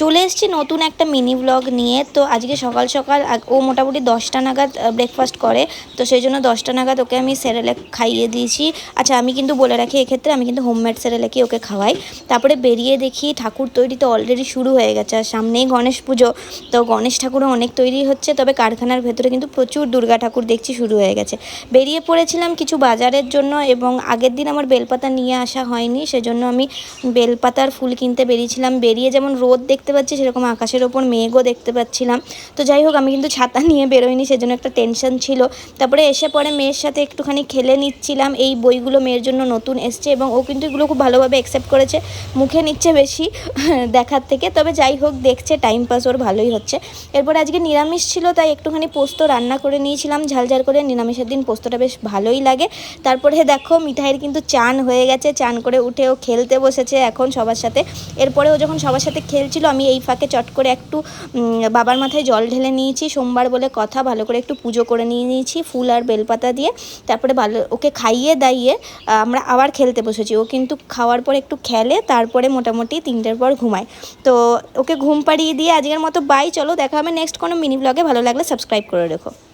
চলে এসেছি নতুন একটা মিনি ব্লগ নিয়ে। তো আজকে সকাল সকাল ও মোটামুটি 10টা নাগাদ ব্রেকফাস্ট করে, তো সেই জন্য 10টা নাগাদ ওকে আমি সেরেল্যাক খাইয়ে দিয়েছি। আচ্ছা, আমি কিন্তু বলে রাখি এক্ষেত্রে আমি কিন্তু হোমমেড সেরেল্যাকই ওকে খাওয়াই। তারপরে বেরিয়ে দেখি ঠাকুর তৈরি তো অলরেডি শুরু হয়ে গেছে, আর সামনেই গণেশ পুজো। তো গণেশ ঠাকুরও অনেক তৈরি হচ্ছে, তবে কারখানার ভেতরে কিন্তু প্রচুর দুর্গা ঠাকুর দেখছি শুরু হয়ে গেছে। বেরিয়ে পড়েছিলাম কিছু বাজারের জন্য, এবং আগের দিন আমার বেলপাতা নিয়ে আসা হয়নি, সেজন্য আমি বেলপাতার ফুল কিনতে বেরিয়েছিলাম। বেরিয়ে যেমন রোদ দেখতে পাচ্ছি, সেরকম আকাশের ওপর মেঘও দেখতে পাচ্ছিলাম। তো যাই হোক, আমি কিন্তু ছাতা নিয়ে বেরোইনি, সেজন্য একটা টেনশন ছিল। তারপরে এসে পরে মেয়ের সাথে একটুখানি খেলে নিচ্ছিলাম। এই বইগুলো মেয়ের জন্য নতুন এসছে, এবং ও কিন্তু এগুলো খুব ভালোভাবে অ্যাকসেপ্ট করেছে, মুখে নিচ্ছে বেশি দেখার থেকে। তবে যাই হোক, দেখছে, টাইম পাস ওর ভালোই হচ্ছে। এরপরে আজকে নিরামিষ ছিল, তাই একটুখানি পোস্ত রান্না করে নিয়েছিলাম ঝাল ঝাল করে। নিরামিষের দিন পোস্তটা বেশ ভালোই লাগে। তারপরে দেখো, মিঠাইয়ের কিন্তু চান হয়ে গেছে, চান করে উঠে ও খেলতে বসেছে এখন সবার সাথে। এরপরে ও যখন সবার সাথে খেলছিল, আমি এই ফাঁকে চট করে একটু বাবার মাথায় জল ঢেলে নিয়েছি, সোমবার বলে কথা, ভালো করে একটু পুজো করে নিয়েছি ফুল আর বেলপাতা দিয়ে। তারপরে ভালো ওকে খাইয়ে দাইয়ে আমরা আবার খেলতে বসেছি। ও কিন্তু খাওয়ার পর একটু খেলে, তারপরে মোটামুটি 3টের পর ঘুমায়। তো ওকে ঘুম পাড়িয়ে দিয়ে আজকের মতো বাই, চলো দেখা হবে নেক্সট কোনো মিনি ব্লগে। ভালো লাগলে সাবস্ক্রাইব করে রেখো।